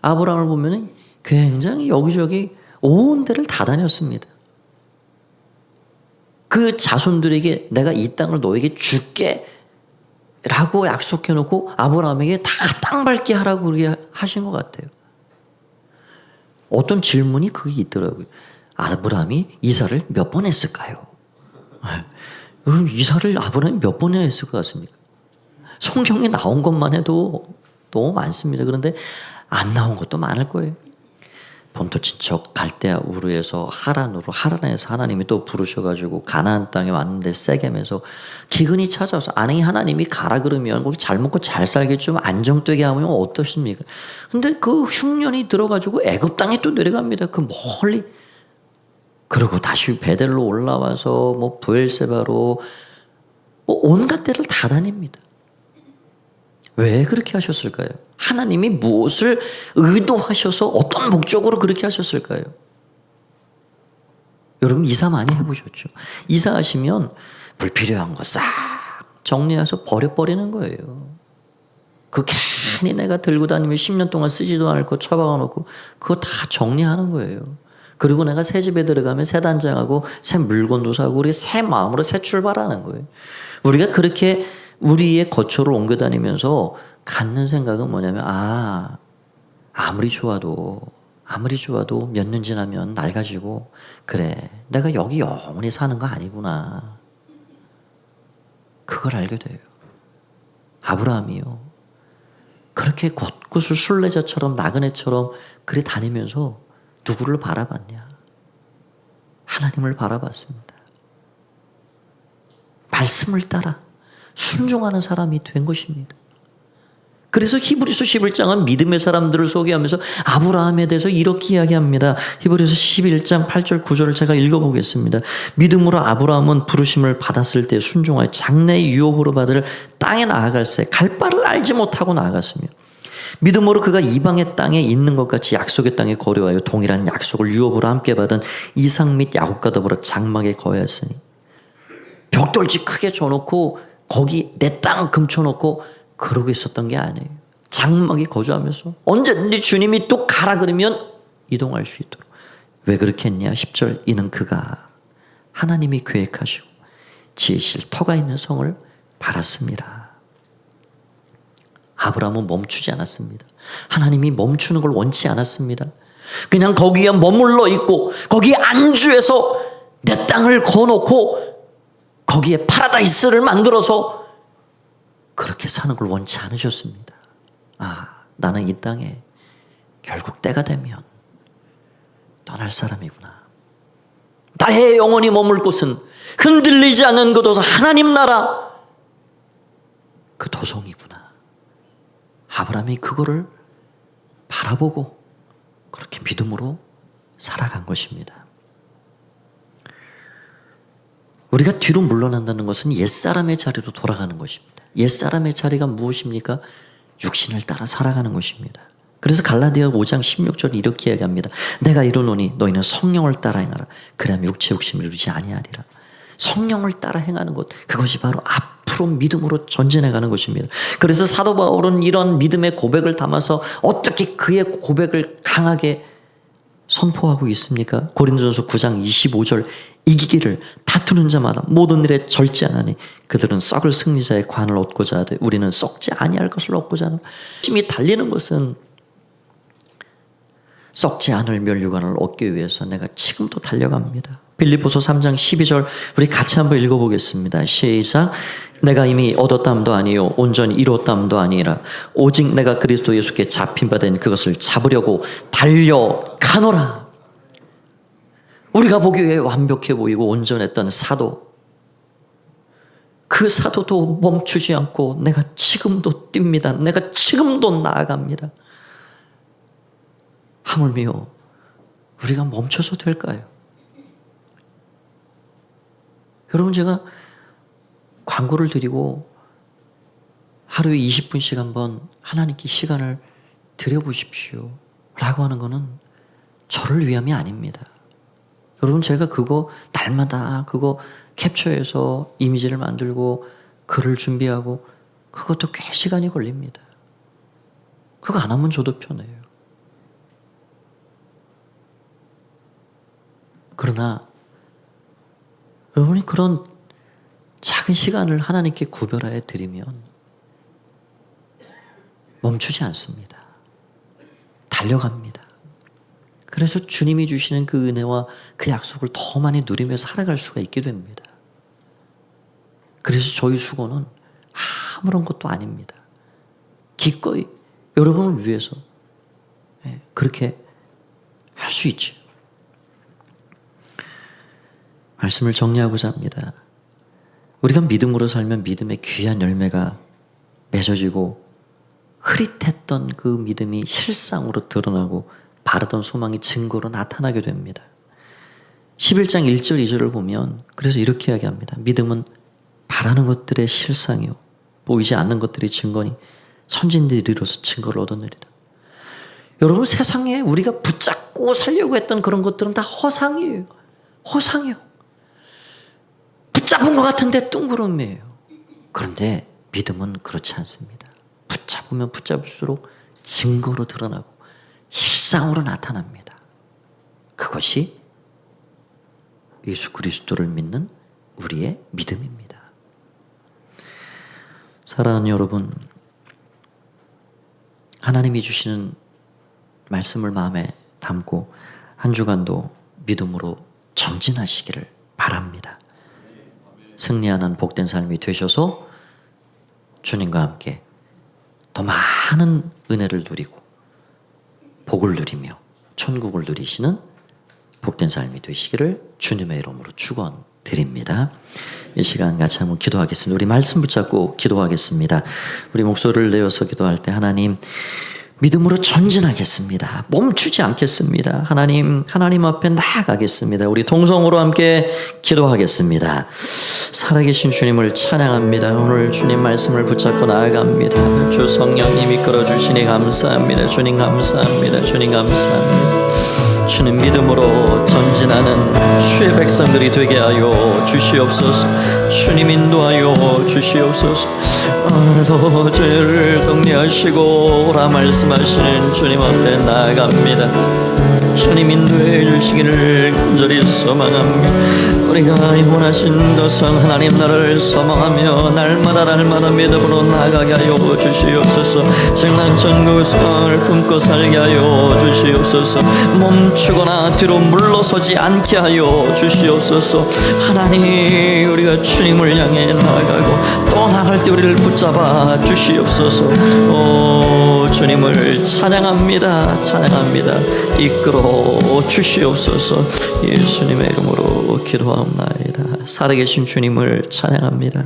아브라함을 보면 굉장히 여기저기 온 데를 다 다녔습니다. 그 자손들에게 내가 이 땅을 너에게 줄게 라고 약속해놓고 아브라함에게 다 땅 밟게 하라고 그렇게 하신 것 같아요. 어떤 질문이 그게 있더라고요. 아브라함이 이사를 몇 번 했을까요? 여러분, 이사를 아브라함이 몇 번이나 했을 것 같습니까? 성경에 나온 것만 해도 너무 많습니다. 그런데 안 나온 것도 많을 거예요. 본토 친척 갈대아 우르에서 하란에서 하나님이 또 부르셔가지고 가나안 땅에 왔는데 세겜에서 기근이 찾아와서 아니 하나님이 가라 그러면 거기 잘 먹고 잘 살게 좀 안정되게 하면 어떻습니까? 근데 그 흉년이 들어가지고 애굽 땅에 또 내려갑니다. 그 멀리. 그리고 다시 베델로 올라와서 뭐 부엘세바로 뭐 온갖 데를 다 다닙니다. 왜 그렇게 하셨을까요? 하나님이 무엇을 의도하셔서 어떤 목적으로 그렇게 하셨을까요? 여러분 이사 많이 해보셨죠? 이사하시면 불필요한 거 싹 정리해서 버려버리는 거예요. 그 괜히 내가 들고 다니면 10년 동안 쓰지도 않을 거 처박아 놓고 그거 다 정리하는 거예요. 그리고 내가 새 집에 들어가면 새 단장하고 새 물건도 사고 우리 새 마음으로 새 출발하는 거예요. 우리가 그렇게 우리의 거처를 옮겨 다니면서 갖는 생각은 뭐냐면 아무리 좋아도 몇 년 지나면 낡아지고 그래 내가 여기 영원히 사는 거 아니구나. 그걸 알게 돼요. 아브라함이요. 그렇게 곳곳을 순례자처럼 나그네처럼 그래 다니면서 누구를 바라봤냐? 하나님을 바라봤습니다. 말씀을 따라 순종하는 사람이 된 것입니다. 그래서 히브리서 11장은 믿음의 사람들을 소개하면서 아브라함에 대해서 이렇게 이야기합니다. 히브리서 11장 8절 9절을 제가 읽어보겠습니다. 믿음으로 아브라함은 부르심을 받았을 때 순종하여 장래의 유업으로 받을 땅에 나아갈새 갈 바를 알지 못하고 나아갔으며 믿음으로 그가 이방의 땅에 있는 것 같이 약속의 땅에 거류하여 동일한 약속을 유업으로 함께 받은 이삭 및 야곱과 더불어 장막에 거하였으니 벽돌집 크게 줘놓고 거기 내 땅 금쳐놓고 그러고 있었던 게 아니에요. 장막에 거주하면서 언제든지 주님이 또 가라 그러면 이동할 수 있도록. 왜 그렇게 했냐? 10절 이는 그가 하나님이 계획하시고 지으실 터가 있는 성을 바랐습니다. 아브라함은 멈추지 않았습니다. 하나님이 멈추는 걸 원치 않았습니다. 그냥 거기에 머물러 있고 거기에 안주해서 내 땅을 거놓고 거기에 파라다이스를 만들어서 그렇게 사는 걸 원치 않으셨습니다. 나는 이 땅에 결국 때가 되면 떠날 사람이구나. 나의 영원히 머물 곳은 흔들리지 않는 그 도성 하나님 나라 그 도성이구나. 아브라함이 그거를 바라보고 그렇게 믿음으로 살아간 것입니다. 우리가 뒤로 물러난다는 것은 옛사람의 자리로 돌아가는 것입니다. 옛사람의 자리가 무엇입니까? 육신을 따라 살아가는 것입니다. 그래서 갈라디아 5장 16절 이렇게 이야기합니다. 내가 이르노니 너희는 성령을 따라 행하라. 그래야 육체 욕심을 이루지 아니하리라. 성령을 따라 행하는 것, 그것이 바로 앞으로 믿음으로 전진해가는 것입니다. 그래서 사도 바울은 이런 믿음의 고백을 담아서 어떻게 그의 고백을 강하게 선포하고 있습니까? 고린도전서 9장 25절 이기기를 다투는 자마다 모든 일에 절제하나니 그들은 썩을 승리자의 관을 얻고자 하되 우리는 썩지 아니할 것을 얻고자 하는 열심히 달리는 것은 썩지 않을 면류관을 얻기 위해서 내가 지금도 달려갑니다. 빌립보서 3장 12절 우리 같이 한번 읽어보겠습니다. 시작. 내가 이미 얻었담도 아니요 온전히 이뤘담도 아니라 오직 내가 그리스도 예수께 잡힌 바 된 그것을 잡으려고 달려가노라. 우리가 보기에 완벽해 보이고 온전했던 사도, 그 사도도 멈추지 않고 내가 지금도 뜁니다. 내가 지금도 나아갑니다. 하물며 우리가 멈춰서 될까요? 여러분, 제가 광고를 드리고 하루에 20분씩 한번 하나님께 시간을 드려보십시오 라고 하는 것은 저를 위함이 아닙니다. 여러분, 제가 그거 날마다 그거 캡처해서 이미지를 만들고 글을 준비하고 그것도 꽤 시간이 걸립니다. 그거 안 하면 저도 편해요. 그러나 여러분이 그런 작은 시간을 하나님께 구별하여 드리면 멈추지 않습니다. 달려갑니다. 그래서 주님이 주시는 그 은혜와 그 약속을 더 많이 누리며 살아갈 수가 있게 됩니다. 그래서 저희 수고는 아무런 것도 아닙니다. 기꺼이 여러분을 위해서 그렇게 할 수 있죠. 말씀을 정리하고자 합니다. 우리가 믿음으로 살면 믿음의 귀한 열매가 맺어지고 흐릿했던 그 믿음이 실상으로 드러나고 바르던 소망이 증거로 나타나게 됩니다. 11장 1절 2절을 보면 그래서 이렇게 이야기합니다. 믿음은 바라는 것들의 실상이요 보이지 않는 것들의 증거니 선진들이 이로써 증거를 얻어내리라. 여러분, 세상에 우리가 붙잡고 살려고 했던 그런 것들은 다 허상이에요. 허상이요. 붙잡은 것 같은데 뚱그름이에요. 그런데 믿음은 그렇지 않습니다. 붙잡으면 붙잡을수록 증거로 드러나고 실상으로 나타납니다. 그것이 예수 그리스도를 믿는 우리의 믿음입니다. 사랑하는 여러분, 하나님이 주시는 말씀을 마음에 담고 한 주간도 믿음으로 전진하시기를 바랍니다. 승리하는 복된 삶이 되셔서 주님과 함께 더 많은 은혜를 누리고 복을 누리며 천국을 누리시는 복된 삶이 되시기를 주님의 이름으로 축원드립니다. 이 시간 같이 한번 기도하겠습니다. 우리 말씀 붙잡고 기도하겠습니다. 우리 목소리를 내어서 기도할 때 하나님, 믿음으로 전진하겠습니다. 멈추지 않겠습니다. 하나님 앞에 나아가겠습니다. 우리 동성으로 함께 기도하겠습니다. 살아계신 주님을 찬양합니다. 오늘 주님 말씀을 붙잡고 나아갑니다. 주 성령님 이끌어 주시니 감사합니다. 주님 감사합니다. 주님 감사합니다. 주님 믿음으로 전진하는 주의 백성들이 되게 하여 주시옵소서. 주님 인도하여 주시옵소서. 오늘도 죄를 정리하시고 오라 말씀하시는 주님 앞에 나아갑니다. 주님 인도해 주시기를 간절히 소망합니다. 우리가 원하신 도성 하나님 나라를 소망하며 날마다 믿음으로 나아가게 하여 주시옵소서. 정말 전국을 품고 살게 하여 주시옵소서. 멈추거나 뒤로 물러서지 않게 하여 주시옵소서. 하나님, 우리가 주님을 향해 나아가고 또 나아갈 때 우리를 붙잡아 주시옵소서. 오, 주님을 찬양합니다. 이끌어 주시옵소서. 예수님의 이름으로 기도하옵나이다. 살아계신 주님을 찬양합니다.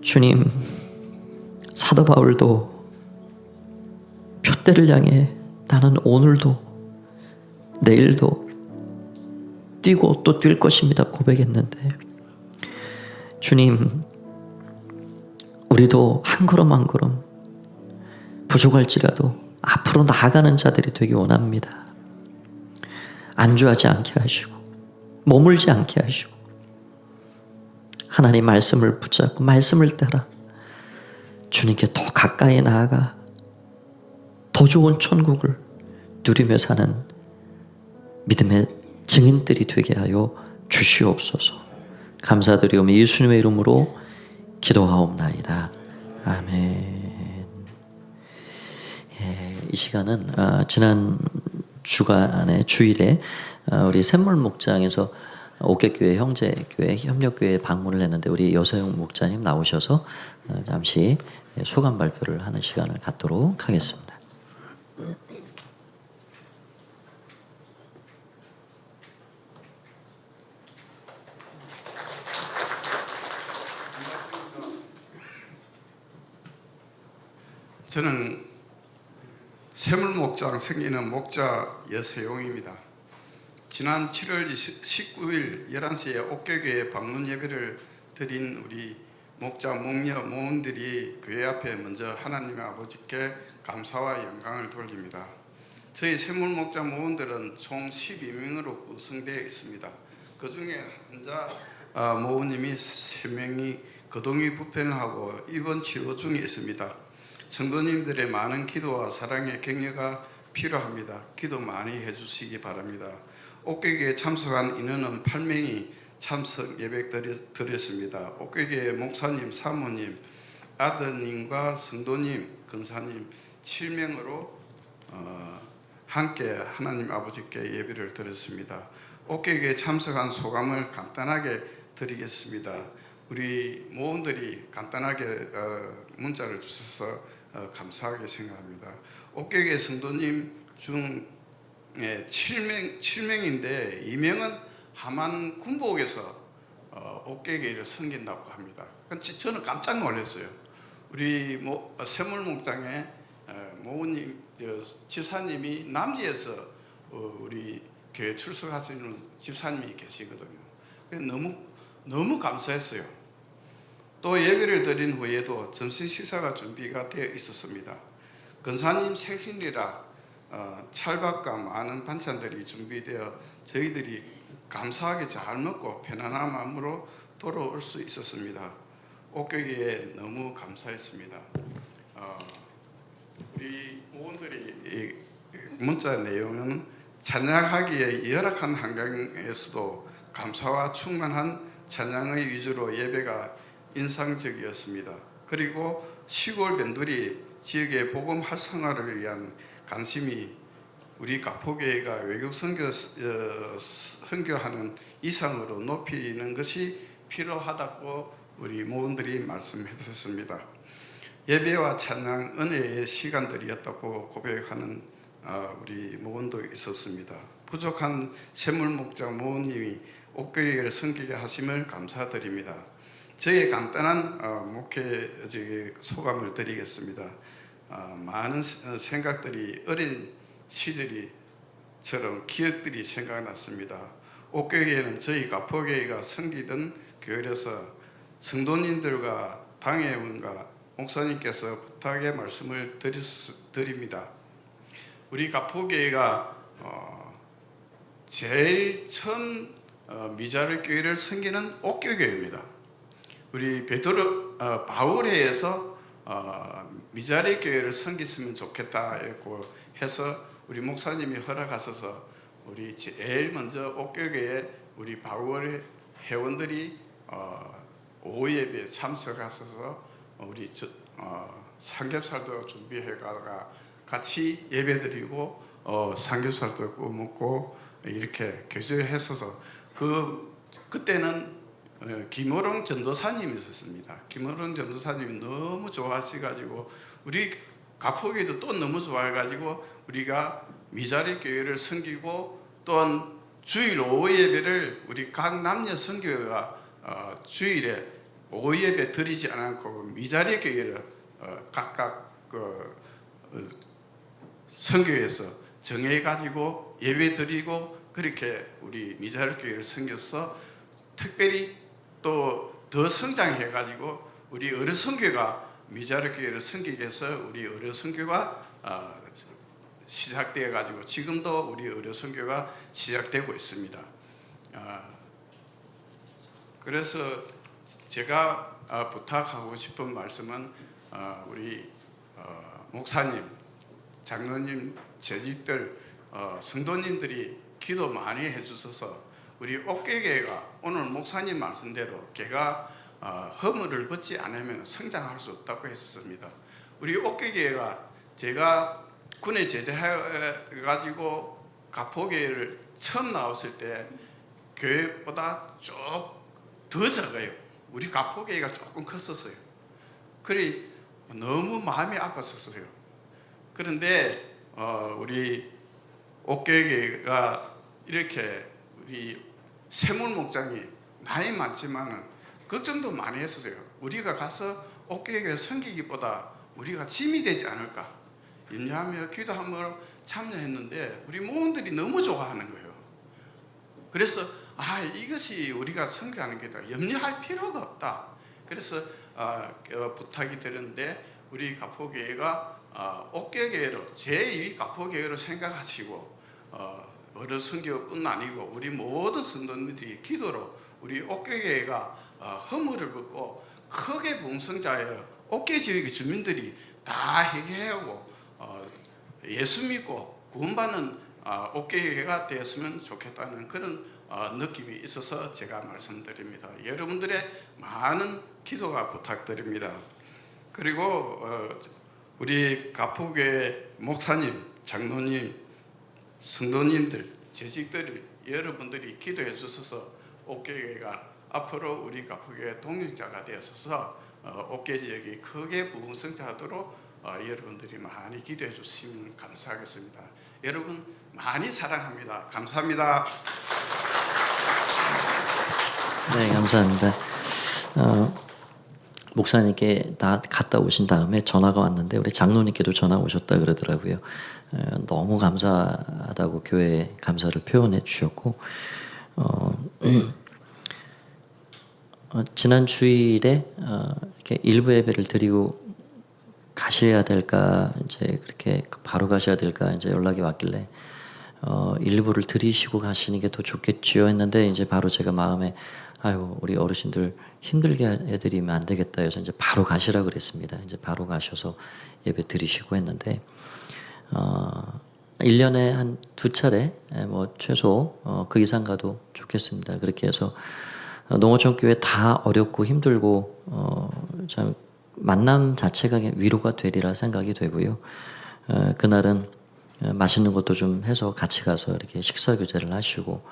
주님, 사도 바울도 표대를 향해 나는 오늘도 내일도 뛰고 또 뛸 것입니다 고백했는데, 주님, 우리도 한 걸음 한 걸음 부족할지라도 앞으로 나아가는 자들이 되기 원합니다. 안주하지 않게 하시고 머물지 않게 하시고 하나님 말씀을 붙잡고 말씀을 따라 주님께 더 가까이 나아가 더 좋은 천국을 누리며 사는 믿음의 증인들이 되게 하여 주시옵소서. 감사드리오며 예수님의 이름으로 기도하옵나이다. 아멘. 이 시간은 지난 주간의 주일에 우리 샘물 목장에서 옥계교회 형제교회 협력교회 방문을 했는데 우리 여서영 목자님 나오셔서 잠시 소감 발표를 하는 시간을 갖도록 하겠습니다. 저는 샘물목장 생기는 목자 여세용입니다. 지난 7월 19일 11시에 옥계교회 방문 예배를 드린 우리 목자 목녀 모원들이 교회 앞에 먼저 하나님 아버지께 감사와 영광을 돌립니다. 저희 샘물목자 모원들은 총 12명으로 구성되어 있습니다. 그 중에 환자 모원님이 3명이 거동이 불편하고 입원 치료 중에 있습니다. 성도님들의 많은 기도와 사랑의 격려가 필요합니다. 기도 많이 해주시기 바랍니다. 옥계교에 참석한 인원은 8명이 참석 예배 드렸습니다. 옥교계 목사님, 사모님, 아드님과 성도님, 권사님 7명으로 함께 하나님 아버지께 예배를 드렸습니다. 옥교계에 참석한 소감을 간단하게 드리겠습니다. 우리 모원들이 간단하게 문자를 주셔서 감사하게 생각합니다. 옥교계 성도님 중 7명인데 2명은 하만 군복에서 옥교계를 섬긴다고 합니다. 저는 깜짝 놀랐어요. 우리 세물목장에 모우님, 집사님이 남지에서 우리 교회 출석하시는 집사님이 계시거든요. 너무 감사했어요. 또 예배를 드린 후에도 점심 식사가 준비가 되어 있었습니다. 권사님 생신이라 찰밥과 많은 반찬들이 준비되어 저희들이 감사하게 잘 먹고 편안한 마음으로 돌아올 수 있었습니다. 옥교계에 너무 감사했습니다. 우리 모원들이 문자 내용은 찬양하기에 열악한 환경에서도 감사와 충만한 찬양의 위주로 예배가 인상적이었습니다. 그리고 시골 밴들이 지역의 복음 활성화를 위한 관심이 우리 가포교회가 외국 선교하는 이상으로 높이는 것이 필요하다고 우리 모원들이 말씀해 주셨습니다. 예배와 찬양 은혜의 시간들이었다고 고백하는 우리 모원도 있었습니다. 부족한 세물목장 모원님이 옥교회를 섬기게 하심을 감사드립니다. 저의 간단한 목회 소감을 드리겠습니다. 많은 생각들이 어린 시절이처럼 기억들이 생각났습니다. 옥교회는 저희 가포교회가 섬기던 교회라서 성도님들과 당회원과 목사님께서 부탁의 말씀을 드립니다. 우리 가포교회가 제일 처음 미자를 교회를 섬기는 옥교교회입니다. 우리 베드로 바울회에서 미자리 교회를 섬겼으면 좋겠다 해서 우리 목사님이 허락하셔서 우리 제일 먼저 옥교계에 우리 바울 회원들이 오후 예배에 참석하셔서 우리 삼겹살도 준비해가 같이 예배드리고 삼겹살도 구워 먹고 이렇게 교제했어서 그때는 김호롱 전도사님이 있었습니다. 김호롱 전도사님이 너무 좋아하셔가지고 우리 가포교회도 또 너무 좋아해가지고 우리가 미자리 교회를 섬기고 또한 주일 오후 예배를 우리 각 남녀 선교회가 주일에 오후 예배 드리지 않고 미자리 교회를 각각 선교회에서 정해가지고 예배 드리고 그렇게 우리 미자리 교회를 섬겨서 특별히 또 더 성장해가지고 우리 어려 선교가 미자리 교회를 섬기게 해서 우리 어려 선교가 시작되어 가지고 지금도 우리 어려 선교가 시작되고 있습니다. 그래서 제가 부탁하고 싶은 말씀은 우리 목사님, 장로님, 재직들, 성도님들이 기도 많이 해주셔서 우리 옥교계가 오늘 목사님 말씀대로 개가 허물을 벗지 않으면 성장할 수 없다고 했었습니다. 우리 옥교계가 제가 군에 제대해가지고 가포교회를 처음 나왔을 때 교회보다 쭉 더 작아요. 우리 가포교회가 조금 컸었어요. 그래 너무 마음이 아팠었어요. 그런데 우리 옥교회가 이렇게 우리 세물목장이 나이 많지만은 걱정도 많이 했었어요. 우리가 가서 옥교회를 섬기기보다 우리가 짐이 되지 않을까 염려하며 기도함으로 참여했는데 우리 모원들이 너무 좋아하는 거예요. 그래서 이것이 우리가 섬기하는 게다 염려할 필요가 없다. 그래서 부탁이 드렸는데 우리 가포교회가 옥교회로 제2 가포교회로 생각하시고 어려 선교뿐 아니고 우리 모든 성도님들이 기도로 우리 옥교회가 허물을 벗고 크게 봉성자여 옥교회 지역의 주민들이 다 회개하고 예수 믿고 구원받는 옥교회가 되었으면 좋겠다는 그런 느낌이 있어서 제가 말씀드립니다. 여러분들의 많은 기도가 부탁드립니다. 그리고 우리 가포교회 목사님, 장로님, 성도님들, 재직들 여러분들이 기도해 주셔서 옥교회가 앞으로 우리 가포교회 동력자가 되어서 옥교 지역이 크게 부흥성장하도록 여러분들이 많이 기도해 주시면 감사하겠습니다. 여러분 많이 사랑합니다. 감사합니다. 네, 감사합니다. 목사님께 다 갔다 오신 다음에 전화가 왔는데 우리 장로님께도 전화 오셨다 그러더라고요. 너무 감사하다고 교회에 감사를 표현해 주셨고 지난 주일에 이렇게 일부 예배를 드리고 가셔야 될까 이제 그렇게 바로 가셔야 될까 이제 연락이 왔길래 일부를 드리시고 가시는 게 더 좋겠지요 했는데 이제 바로 제가 마음에 아유 우리 어르신들 힘들게 해드리면 안 되겠다 해서 이제 바로 가시라 그랬습니다. 이제 바로 가셔서 예배 드리시고 했는데 1년에 한 2차례 뭐 최소 그 이상 가도 좋겠습니다. 그렇게 해서 농어촌 교회 다 어렵고 힘들고 참 만남 자체가 위로가 되리라 생각이 되고요. 그날은 맛있는 것도 좀 해서 같이 가서 이렇게 식사 교제를 하시고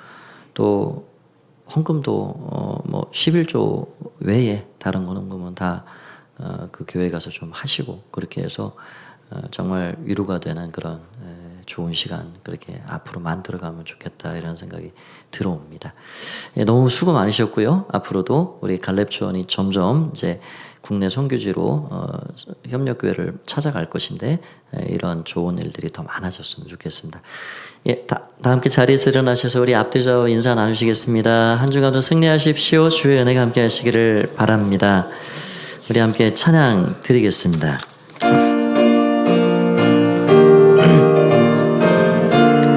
또 헌금도 뭐 11조 외에 다른 헌금은 다 그 교회 가서 좀 하시고 그렇게 해서 정말 위로가 되는 그런 좋은 시간 그렇게 앞으로 만들어가면 좋겠다 이런 생각이 들어옵니다. 너무 수고 많으셨고요. 앞으로도 우리 갈렙초원이 점점 이제 국내 선교지로 협력교회를 찾아갈 것인데 이런 좋은 일들이 더 많아졌으면 좋겠습니다. 예, 다 함께 자리에서 일어나셔서 우리 앞뒤좌우 인사 나누시겠습니다. 한 주간도 승리하십시오. 주의 은혜가 함께 하시기를 바랍니다. 우리 함께 찬양 드리겠습니다.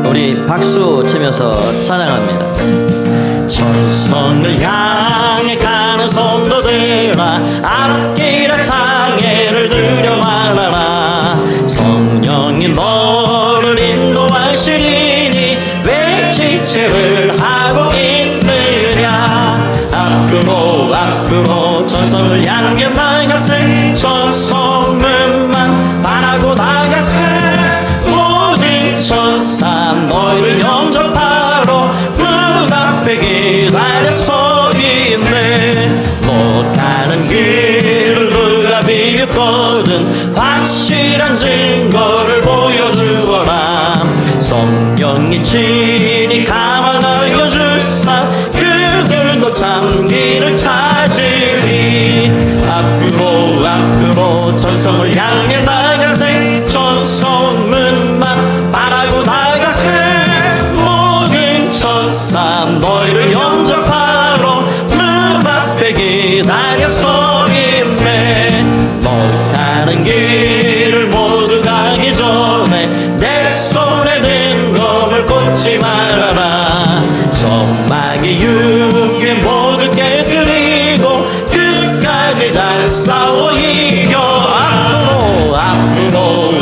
우리 박수 치면서 찬양합니다. 전성을 향해 가는 성도들아 앞길에 장애를 들여 말하라. 성령이 너를 인도하시리니 왜 지체를 하고 있느냐. 앞으로 전성을 향해 나가세. 전성문만 바라고 나가세. 모든 천사 너희를 영접하러 문 앞에 기다려 서 있네. 못 가는 길을 누가 비웃거든 확실한 증거를 보여주어라. 성령이 친히 감화하여 주사 그들도 참 길을 찾으리. 앞으로 전성을 향해 나가세. 전성문만 바라고 나가세. 모든 천사 너희를 영접하러 문 앞에 기다려 서 있네. 너희 가는 길을 모두 가기 전에 내 손에 든 검을 꽂지 말아라. 점막이 육에 모두 깨뜨리고 끝까지 잘 싸워 이겨.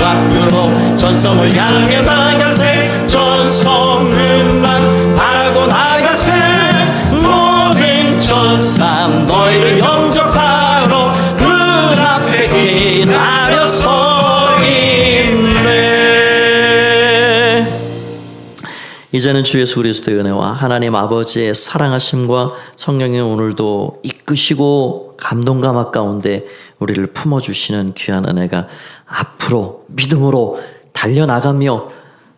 앞으로 전성을 향해 나가세. 전성문만 바라고 나가세. 모든 천사 너희를 영접하러 문 앞에 기다려 서 있네. 이제는 주 예수 그리스도의 은혜와 하나님 아버지의 사랑하심과 성령의 오늘도 이끄시고 감동감 가운데 우리를 품어주시는 귀한 은혜가 앞으로 믿음으로 달려나가며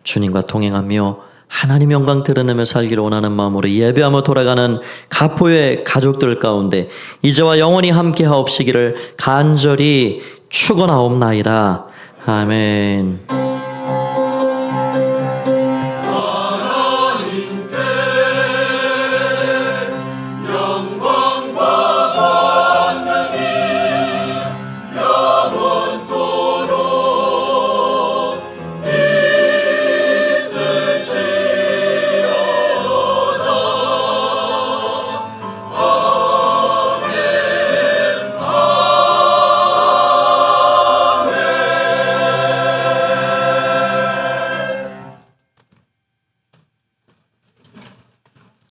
주님과 동행하며 하나님 영광 드러내며 살기를 원하는 마음으로 예배하며 돌아가는 가포의 가족들 가운데 이제와 영원히 함께 하옵시기를 간절히 축원하옵나이다. 아멘.